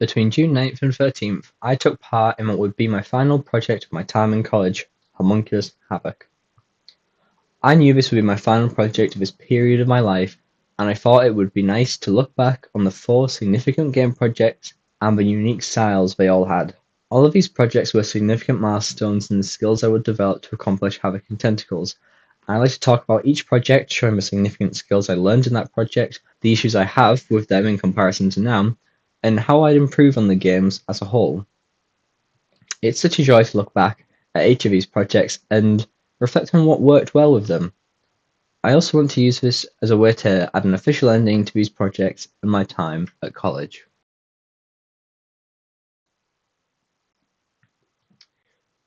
Between June 9th and 13th, I took part in what would be my final project of my time in college, Homunculus Havoc. I knew this would be my final project of this period of my life, and I thought it would be nice to look back on the four significant game projects and the unique styles they all had. All of these projects were significant milestones in the skills I would develop to accomplish Havoc and Tentacles. I like to talk about each project, showing the significant skills I learned in that project, the issues I have with them in comparison to now, and how I'd improve on the games as a whole. It's such a joy to look back at each of these projects and reflect on what worked well with them. I also want to use this as a way to add an official ending to these projects and my time at college.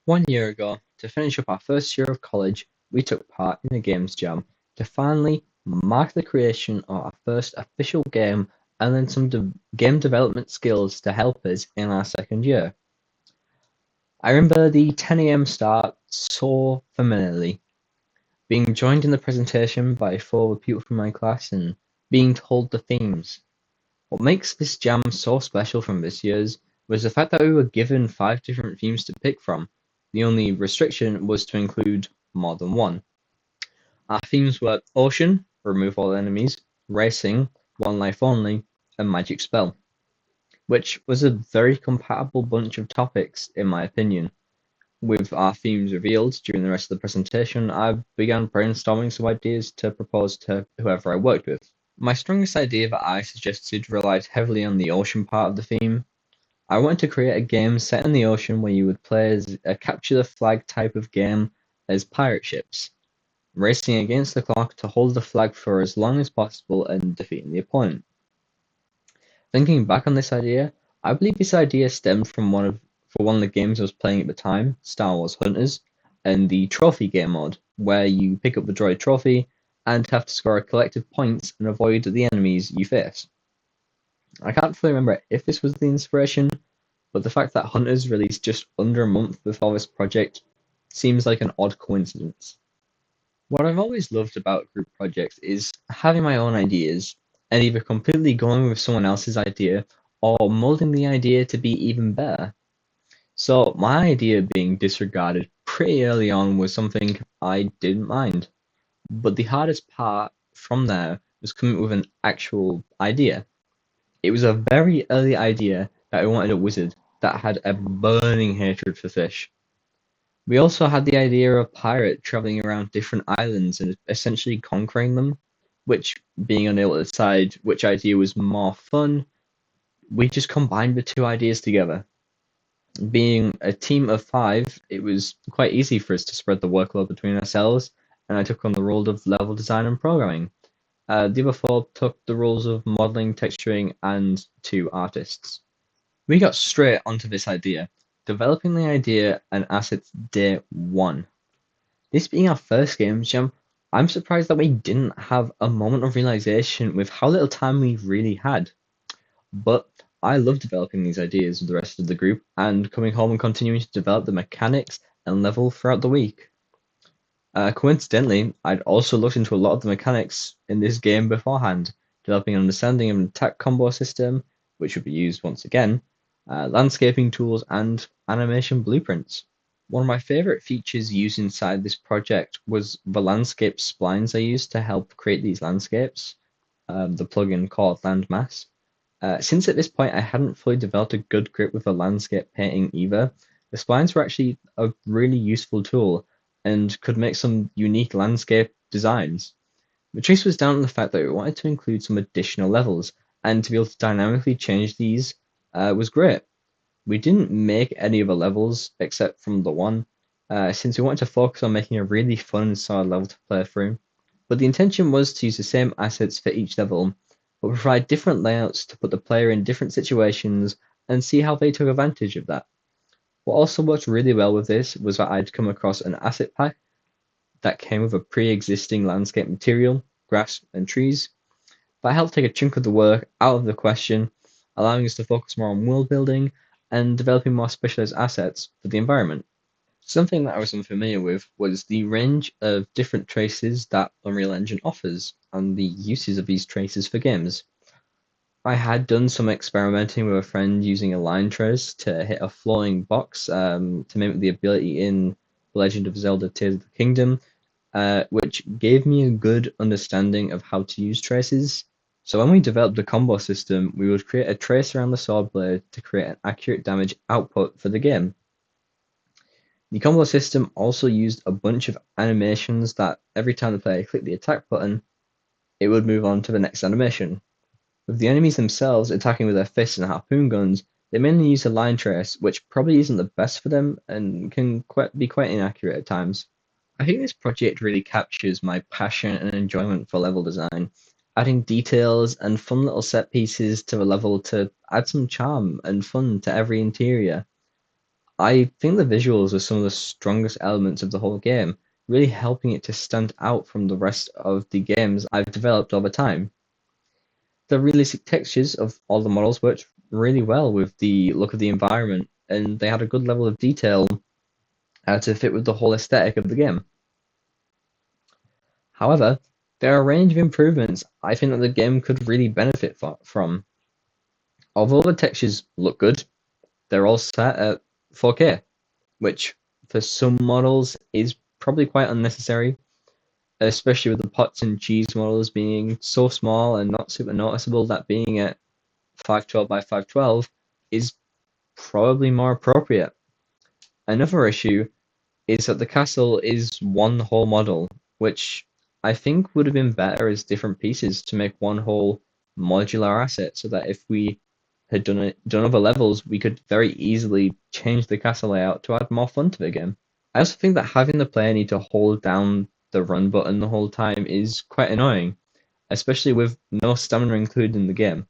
One year ago, to finish up our first year of college, we took part in a games jam to finally mark the creation of our first official game and then some game development skills to help us in our second year. I remember the 10 a.m. start so familiarly, being joined in the presentation by four people from my class and being told the themes. What makes this jam so special from this year's was the fact that we were given 5 different themes to pick from. The only restriction was to include more than one. Our themes were Ocean, remove all enemies, Racing, one life only, and Magic Spell, which was a very compatible bunch of topics in my opinion. With our themes revealed during the rest of the presentation, I began brainstorming some ideas to propose to whoever I worked with. My strongest idea that I suggested relied heavily on the ocean part of the theme. I wanted to create a game set in the ocean where you would play as a capture the flag type of game as pirate ships, racing against the clock to hold the flag for as long as possible and defeating the opponent. Thinking back on this idea, I believe this idea stemmed from one of the games I was playing at the time, Star Wars Hunters, and the trophy game mode, where you pick up the droid trophy and have to score a collective points and avoid the enemies you face. I can't fully remember if this was the inspiration, but the fact that Hunters released just under a month before this project seems like an odd coincidence. What I've always loved about group projects is having my own ideas and either completely going with someone else's idea or molding the idea to be even better. So my idea being disregarded pretty early on was something I didn't mind. But the hardest part from there was coming up with an actual idea. It was a very early idea that I wanted a wizard that had a burning hatred for fish. We also had the idea of a pirate traveling around different islands and essentially conquering them, which, being unable to decide which idea was more fun, we just combined the two ideas together. Being a team of 5, it was quite easy for us to spread the workload between ourselves, and I took on the role of level design and programming. The other 4 took the roles of modeling, texturing, and 2 artists. We got straight onto this idea, developing the idea and assets day 1. This being our first game jam, I'm surprised that we didn't have a moment of realization with how little time we really had. But I love developing these ideas with the rest of the group and coming home and continuing to develop the mechanics and level throughout the week. Coincidentally, I'd also looked into a lot of the mechanics in this game beforehand, developing an understanding of an attack combo system, which would be used once again, landscaping tools, and animation blueprints. One of my favorite features used inside this project was the landscape splines I used to help create these landscapes, the plugin called Landmass. Since at this point I hadn't fully developed a good grip with the landscape painting either, the splines were actually a really useful tool and could make some unique landscape designs. The choice was down to the fact that we wanted to include some additional levels, and to be able to dynamically change these was great. We didn't make any other levels except from the one, since we wanted to focus on making a really fun and solid level to play through. But the intention was to use the same assets for each level, but provide different layouts to put the player in different situations and see how they took advantage of that. What also worked really well with this was that I'd come across an asset pack that came with a pre-existing landscape material, grass and trees, that helped take a chunk of the work out of the question, allowing us to focus more on world building and developing more specialized assets for the environment. Something that I was unfamiliar with was the range of different traces that Unreal Engine offers and the uses of these traces for games. I had done some experimenting with a friend using a line trace to hit a floating box to mimic the ability in The Legend of Zelda Tears of the Kingdom, which gave me a good understanding of how to use traces. So when we developed the combo system, we would create a trace around the sword blade to create an accurate damage output for the game. The combo system also used a bunch of animations that every time the player clicked the attack button, it would move on to the next animation. With the enemies themselves attacking with their fists and harpoon guns, they mainly use a line trace, which probably isn't the best for them and can be quite inaccurate at times. I think this project really captures my passion and enjoyment for level design, adding details and fun little set pieces to the level to add some charm and fun to every interior. I think the visuals are some of the strongest elements of the whole game, really helping it to stand out from the rest of the games I've developed over time. The realistic textures of all the models worked really well with the look of the environment, and they had a good level of detail to fit with the whole aesthetic of the game. However, there are a range of improvements I think that the game could really benefit from. Although the textures look good, they're all set at 4K, which for some models is probably quite unnecessary, especially with the pots and cheese models being so small and not super noticeable that being at 512 by 512 is probably more appropriate. Another issue is that the castle is one whole model, which I think would have been better as different pieces to make one whole modular asset so that if we had done other levels, we could very easily change the castle layout to add more fun to the game. I also think that having the player need to hold down the run button the whole time is quite annoying, especially with no stamina included in the game.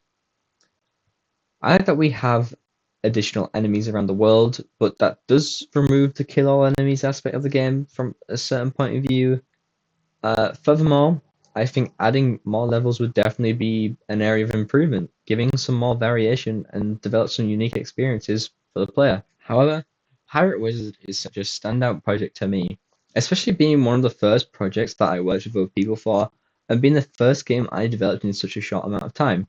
I like that we have additional enemies around the world, but that does remove the kill all enemies aspect of the game from a certain point of view. Furthermore, I think adding more levels would definitely be an area of improvement, giving some more variation and develop some unique experiences for the player. However, Pirate Wizard is such a standout project to me, especially being one of the first projects that I worked with other people for, and being the first game I developed in such a short amount of time.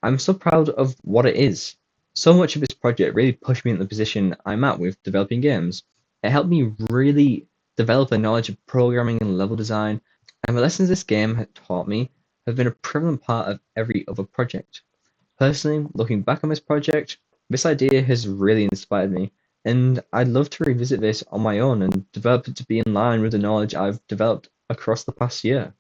I'm so proud of what it is. So much of this project really pushed me in the position I'm at with developing games. It helped me really develop a knowledge of programming and level design, and the lessons this game had taught me have been a prevalent part of every other project. Personally, looking back on this project, this idea has really inspired me, and I'd love to revisit this on my own and develop it to be in line with the knowledge I've developed across the past year.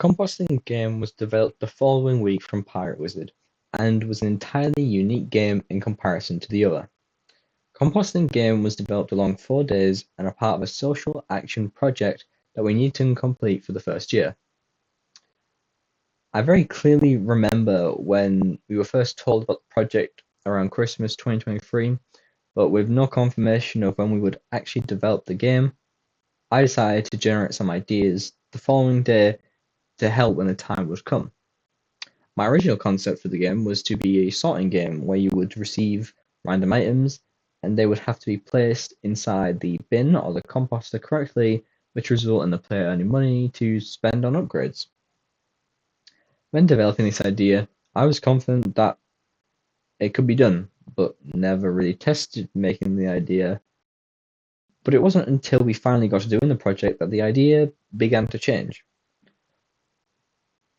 Composting Game was developed the following week from Pirate Wizard, and was an entirely unique game in comparison to the other. Composting Game was developed along 4 days and a part of a social action project that we needed to complete for the first year. I very clearly remember when we were first told about the project around Christmas 2023, but with no confirmation of when we would actually develop the game, I decided to generate some ideas the following day to help when the time would come. My original concept for the game was to be a sorting game where you would receive random items and they would have to be placed inside the bin or the composter correctly, which result in the player earning money to spend on upgrades. When developing this idea, I was confident that it could be done, but never really tested making the idea. But it wasn't until we finally got to doing the project that the idea began to change.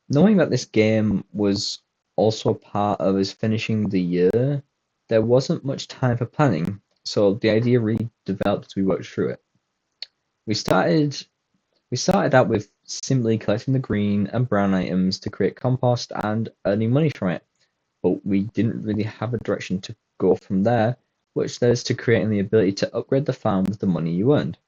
Knowing that this game was also part of us finishing the year, there wasn't much time for planning, so the idea really developed as we worked through it. We started we started out with simply collecting the green and brown items to create compost and earning money from it, but we didn't really have a direction to go from there, which led us to creating the ability to upgrade the farm with the money you earned.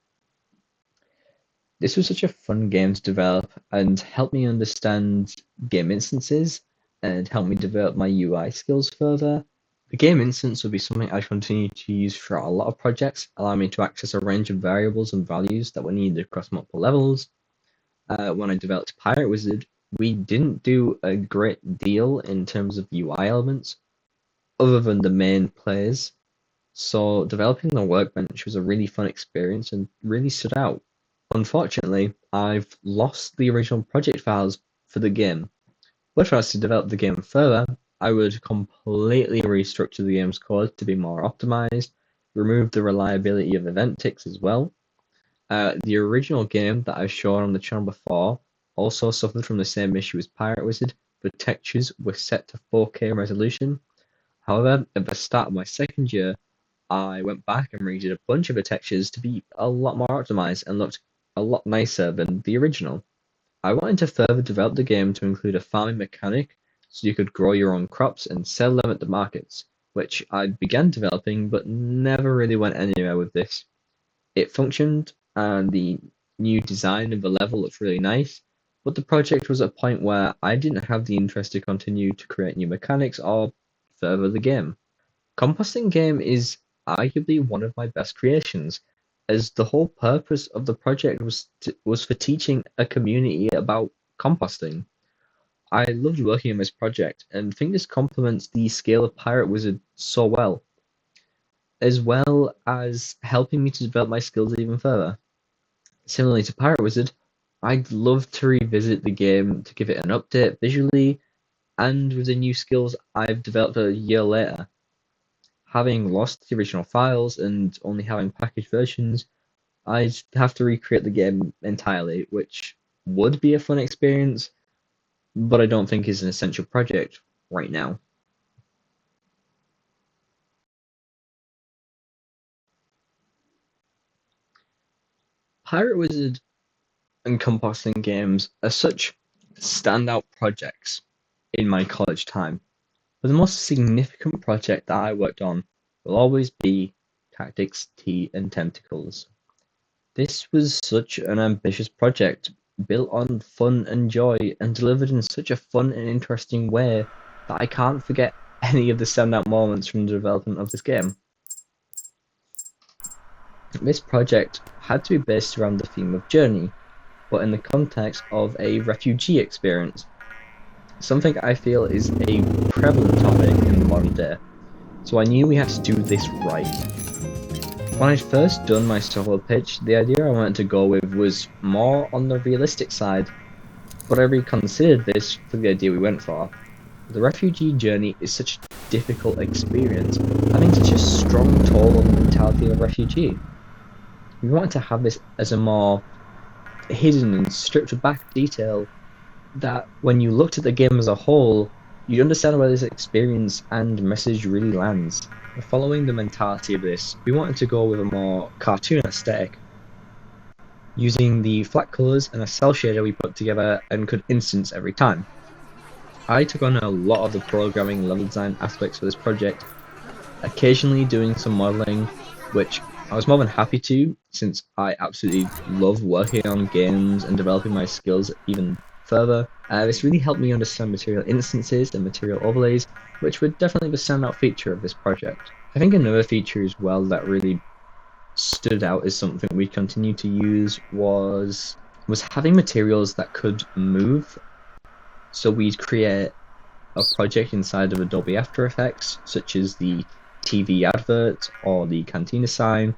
This was such a fun game to develop and helped me understand game instances and helped me develop my UI skills further. The game instance will be something I continue to use throughout a lot of projects, allowing me to access a range of variables and values that were needed across multiple levels. When I developed Pirate Wizard, we didn't do a great deal in terms of UI elements, other than the main plays, so developing the workbench was a really fun experience and really stood out. Unfortunately, I've lost the original project files for the game. But if I was to develop the game further, I would completely restructure the game's code to be more optimized, remove the reliability of event ticks as well. The original game that I've shown on the channel before also suffered from the same issue as Pirate Wizard. The textures were set to 4K resolution. However, at the start of my second year, I went back and redid a bunch of the textures to be a lot more optimized and looked a lot nicer than the original. I wanted to further develop the game to include a farming mechanic so you could grow your own crops and sell them at the markets, which I began developing but never really went anywhere with this. It functioned and the new design of the level looked really nice, but the project was at a point where I didn't have the interest to continue to create new mechanics or further the game. Composting Game is arguably one of my best creations, as the whole purpose of the project was for teaching a community about composting. I loved working on this project and think this complements the scale of Pirate Wizard so well, as well as helping me to develop my skills even further. Similarly to Pirate Wizard, I'd love to revisit the game to give it an update visually and with the new skills I've developed a year later. Having lost the original files and only having packaged versions, I'd have to recreate the game entirely, which would be a fun experience, but I don't think is an essential project right now. Pirate Wizard and Composting Games are such standout projects in my college time, but the most significant project that I worked on will always be Tactics, Tea, and Tentacles. This was such an ambitious project, built on fun and joy, and delivered in such a fun and interesting way that I can't forget any of the standout moments from the development of this game. This project had to be based around the theme of journey, but in the context of a refugee experience, something I feel is a prevalent topic in the modern day, so I knew we had to do this right. When I'd first done my solo pitch, the idea I wanted to go with was more on the realistic side, but I reconsidered this for the idea we went for. The refugee journey is such a difficult experience, having such a strong toll on the mentality of a refugee. We wanted to have this as a more hidden and stripped back detail that when you looked at the game as a whole, you'd understand where this experience and message really lands. Following the mentality of this, we wanted to go with a more cartoon aesthetic, using the flat colours and a cell shader we put together and could instance every time. I took on a lot of the programming level design aspects for this project, occasionally doing some modelling, which I was more than happy to, since I absolutely love working on games and developing my skills even further. This really helped me understand material instances and material overlays, which were definitely the standout feature of this project. I think another feature as well that really stood out as something we continued to use was having materials that could move. So we'd create a project inside of Adobe After Effects, such as the TV advert or the cantina sign,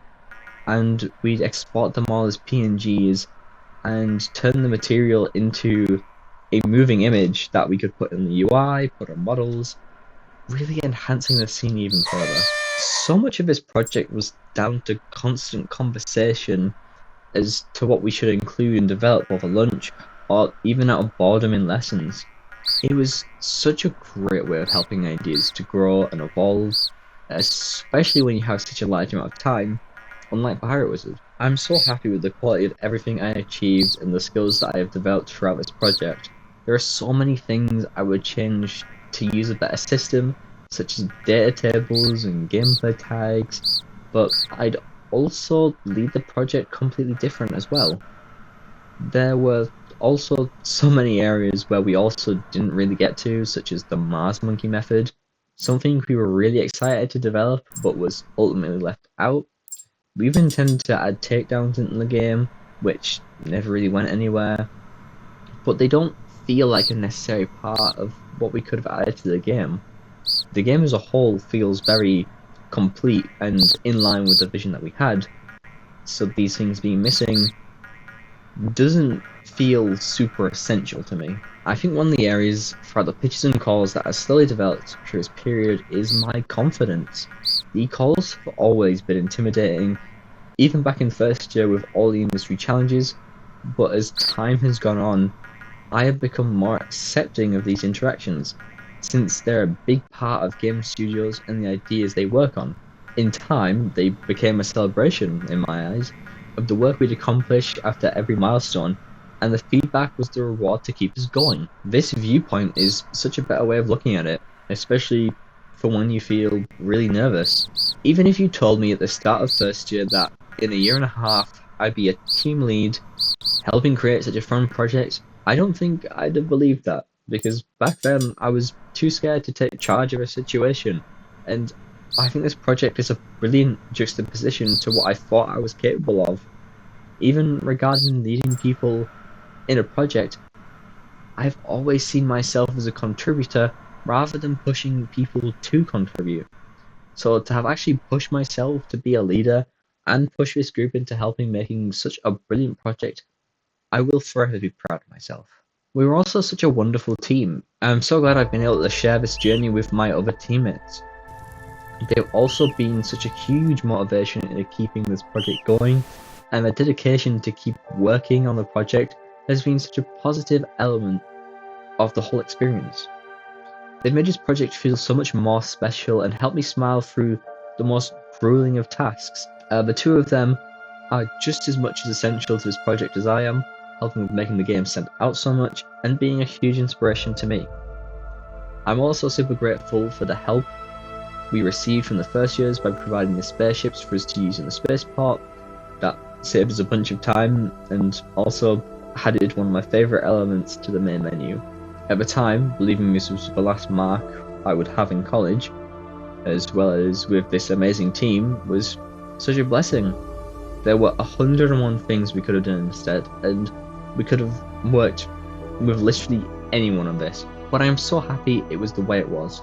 and we'd export them all as PNGs and turn the material into a moving image that we could put in the UI, put on models, really enhancing the scene even further. So much of this project was down to constant conversation as to what we should include and develop over lunch, or even out of boredom in lessons. It was such a great way of helping ideas to grow and evolve, especially when you have such a large amount of time, unlike Pirate Wizard. I'm so happy with the quality of everything I achieved and the skills that I have developed throughout this project. There are so many things I would change to use a better system, such as data tables and gameplay tags, but I'd also leave the project completely different as well. There were also so many areas where we also didn't really get to, such as the Mars Monkey method, something we were really excited to develop but was ultimately left out. We even intended to add takedowns into the game, which never really went anywhere, but they don't feel like a necessary part of what we could have added to the game. The game as a whole feels very complete and in line with the vision that we had, so these things being missing doesn't feel super essential to me. I think one of the areas throughout the pitches and calls that has slowly developed through this period is my confidence. The calls have always been intimidating, even back in first year with all the industry challenges, but as time has gone on, I have become more accepting of these interactions, since they're a big part of game studios and the ideas they work on. In time, they became a celebration, in my eyes, of the work we'd accomplish after every milestone, and the feedback was the reward to keep us going. This viewpoint is such a better way of looking at it, especially for when you feel really nervous. Even if you told me at the start of first year that in a year and a half I'd be a team lead helping create such a fun project, I don't think I'd have believed that, because back then I was too scared to take charge of a situation, and I think this project is a brilliant juxtaposition to what I thought I was capable of. Even regarding leading people in a project, I've always seen myself as a contributor rather than pushing people to contribute. So to have actually pushed myself to be a leader and push this group into helping making such a brilliant project, I will forever be proud of myself. We were also such a wonderful team. I'm so glad I've been able to share this journey with my other teammates. They've also been such a huge motivation in keeping this project going, and their dedication to keep working on the project has been such a positive element of the whole experience. They've made this project feel so much more special and helped me smile through the most grueling of tasks. The two of them are just as much as essential to this project as I am, helping with making the game stand out so much and being a huge inspiration to me. I'm also super grateful for the help we received from the first years by providing the spaceships for us to use in the spaceport. That saved us a bunch of time and also added one of my favourite elements to the main menu. At the time, believing this was the last mark I would have in college, as well as with this amazing team, was such a blessing. There were 101 things we could have done instead, and we could have worked with literally anyone on this, but I am so happy it was the way it was.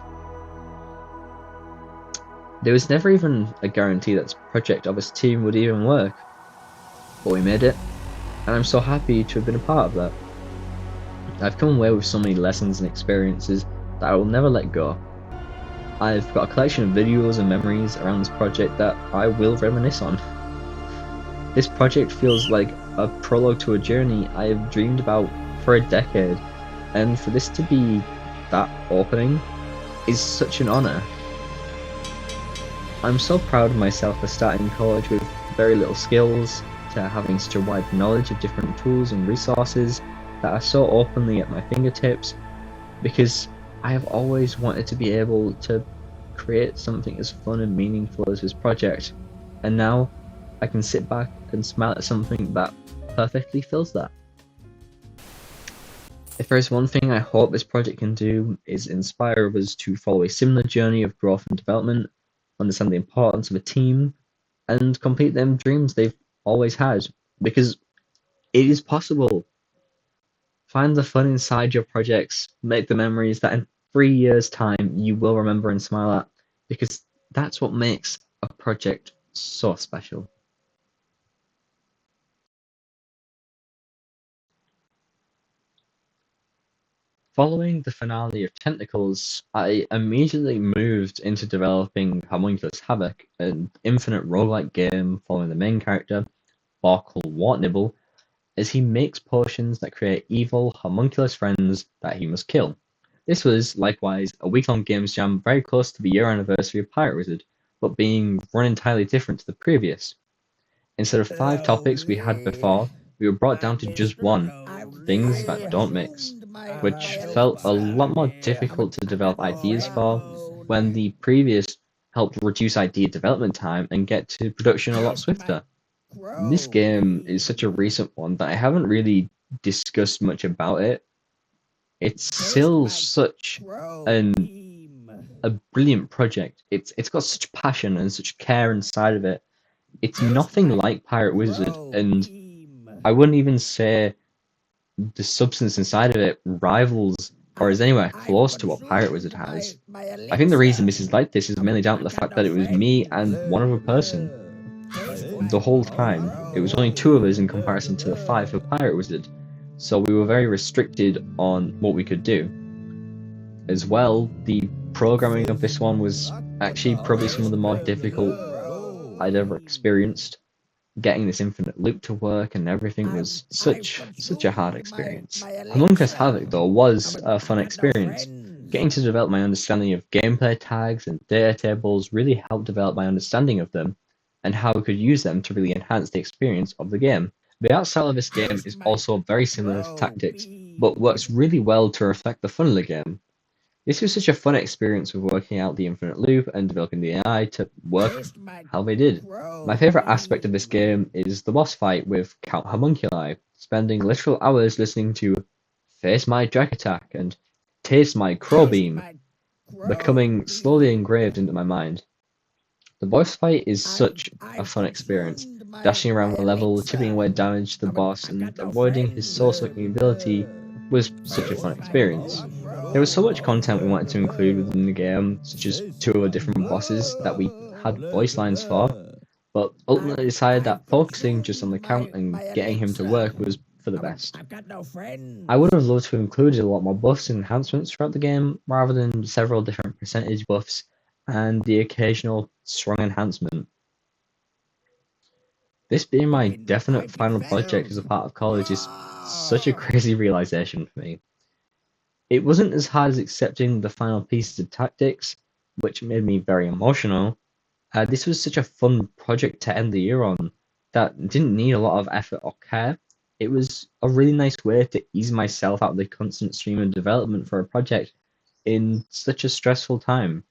There was never even a guarantee that this project or this team would even work, but we made it, and I'm so happy to have been a part of that. I've come away with so many lessons and experiences that I will never let go. I've got a collection of videos and memories around this project that I will reminisce on. This project feels like a prologue to a journey I have dreamed about for a decade, and for this to be that opening is such an honour. I'm so proud of myself for starting college with very little skills, to having such a wide knowledge of different tools and resources that are so openly at my fingertips, because I have always wanted to be able to create something as fun and meaningful as this project, and now I can sit back and smile at something that perfectly fills that. If there's one thing I hope this project can do, is inspire others to follow a similar journey of growth and development, understand the importance of a team, and complete them dreams they've always had, because it is possible. Find the fun inside your projects, make the memories that in 3 years' time you will remember and smile at, because that's what makes a project so special. Following the finale of Tentacles, I immediately moved into developing Homunculus Havoc, an infinite roguelike game following the main character, Barkle Wartnibble, as he makes potions that create evil, homunculus friends that he must kill. This was, likewise, a week-long games jam very close to the year anniversary of Pirate Wizard, but being run entirely different to the previous. Instead of 5 topics we had before, we were brought down to just one, things that don't mix, which felt a lot more difficult to develop ideas for, when the previous helped reduce idea development time and get to production a lot swifter. This game is such a recent one that I haven't really discussed much about it. It's still such a brilliant project. It's got such passion and such care inside of it. It's nothing like Pirate Wizard, and I wouldn't even say the substance inside of it rivals or is anywhere close to what Pirate Wizard has. I think the reason this is like this is mainly down to the fact that it was me and one other person. the whole time. It was only two of us in comparison to the five for Pirate Wizard, so we were very restricted on what we could do. As well, the programming of this one was actually probably some of the more difficult I'd ever experienced. Getting this infinite loop to work and everything was such a hard experience. Homunculus Havoc, though, was a fun experience. Getting to develop my understanding of gameplay tags and data tables really helped develop my understanding of them and how we could use them to really enhance the experience of the game. The art style of this game is also very similar to Tactics, but works really well to reflect the fun of the game. This was such a fun experience with working out the infinite loop and developing the AI to work how they did. My favourite aspect of this game is the boss fight with Count Homunculi, spending literal hours listening to Face My Drag Attack and Taste My Crow Beam, becoming slowly engraved into my mind. The boss fight is such a fun experience, dashing around the level, chipping away damage to the boss, and avoiding his soul-sucking ability was such a fun experience. There was so much content we wanted to include within the game, such as two other different bosses that we had voice lines for, but ultimately decided that focusing just on the Count and getting him to work was for the best. I would have loved to have included a lot more buffs and enhancements throughout the game, rather than several different percentage buffs and the occasional strong enhancement. This being my definite final project as a part of college is such a crazy realization for me. It wasn't as hard as accepting the final pieces of Tactics, which made me very emotional. This was such a fun project to end the year on that didn't need a lot of effort or care. It was a really nice way to ease myself out of the constant stream of development for a project in such a stressful time.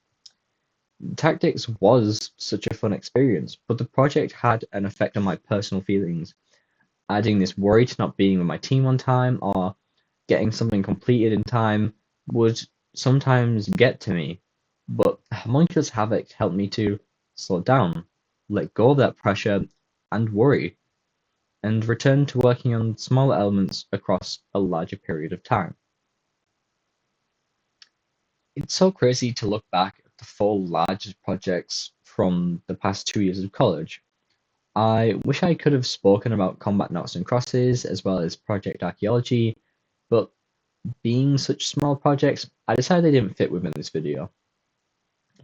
Tactics was such a fun experience, but the project had an effect on my personal feelings, adding this worry to not being with my team on time or getting something completed in time would sometimes get to me. But Homunculus Havoc helped me to slow down, let go of that pressure and worry, and return to working on smaller elements across a larger period of time. It's so crazy to look back at the four largest projects from the past 2 years of college. I wish I could have spoken about Combat Noughts and Crosses as well as Project Archaeology, but being such small projects, I decided they didn't fit within this video.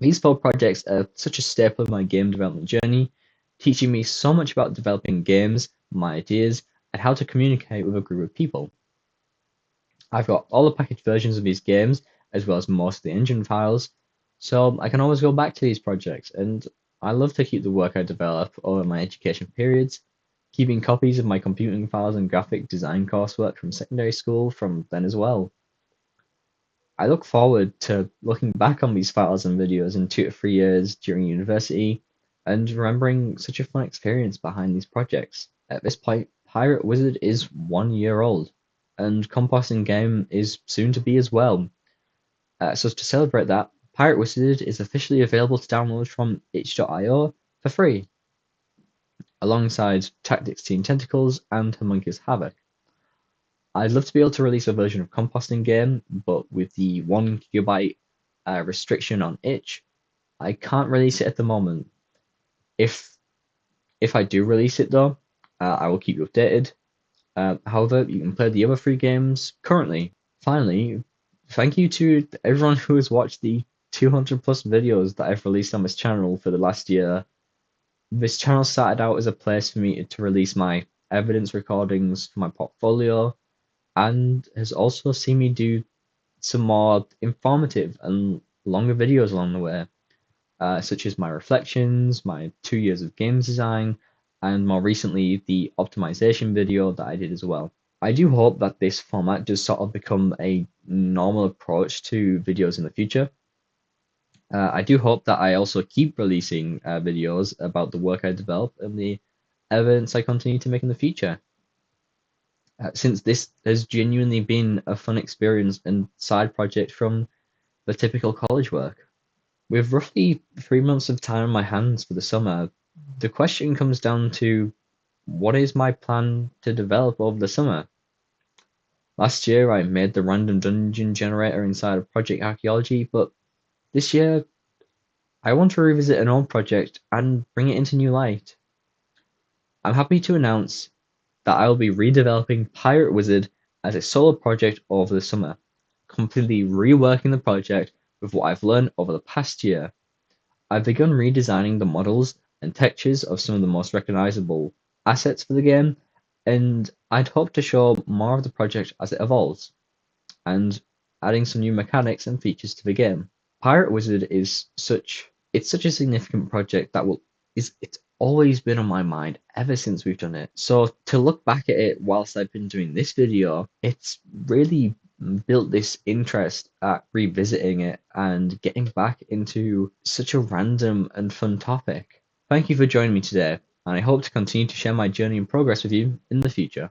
These four projects are such a staple of my game development journey, teaching me so much about developing games, my ideas, and how to communicate with a group of people. I've got all the packaged versions of these games, as well as most of the engine files, so I can always go back to these projects, and I love to keep the work I develop over my education periods, keeping copies of my computing files and graphic design coursework from secondary school from then as well. I look forward to looking back on these files and videos in 2 to 3 years during university and remembering such a fun experience behind these projects. At this point, Pirate Wizard is 1 year old, and Composting Game is soon to be as well. So to celebrate that, Pirate Wizard is officially available to download from itch.io for free, alongside Tactics Team Tentacles and Homunculus Havoc. I'd love to be able to release a version of Composting Game, but with the 1 GB restriction on itch, I can't release it at the moment. If I do release it though, I will keep you updated. However, you can play the other 3 games currently. Finally, thank you to everyone who has watched the 200 plus videos that I've released on this channel for the last year. This channel started out as a place for me to release my evidence recordings for my portfolio, and has also seen me do some more informative and longer videos along the way, such as my reflections, my 2 years of games design, and more recently the optimization video that I did as well. I do hope that this format does sort of become a normal approach to videos in the future. I do hope that I also keep releasing videos about the work I develop and the evidence I continue to make in the future. Since this has genuinely been a fun experience and side project from the typical college work. With roughly 3 months of time on my hands for the summer, the question comes down to what is my plan to develop over the summer? Last year I made the random dungeon generator inside of Project Archaeology, but this year I want to revisit an old project and bring it into new light. I'm happy to announce that I will be redeveloping Pirate Wizard as a solo project over the summer, completely reworking the project with what I've learned over the past year. I've begun redesigning the models and textures of some of the most recognizable assets for the game, and I'd hope to show more of the project as it evolves, and adding some new mechanics and features to the game. Pirate Wizard is such a significant project that will is it's always been on my mind ever since we've done it. So to look back at it whilst I've been doing this video, it's really built this interest at revisiting it and getting back into such a random and fun topic. Thank you for joining me today, and I hope to continue to share my journey and progress with you in the future.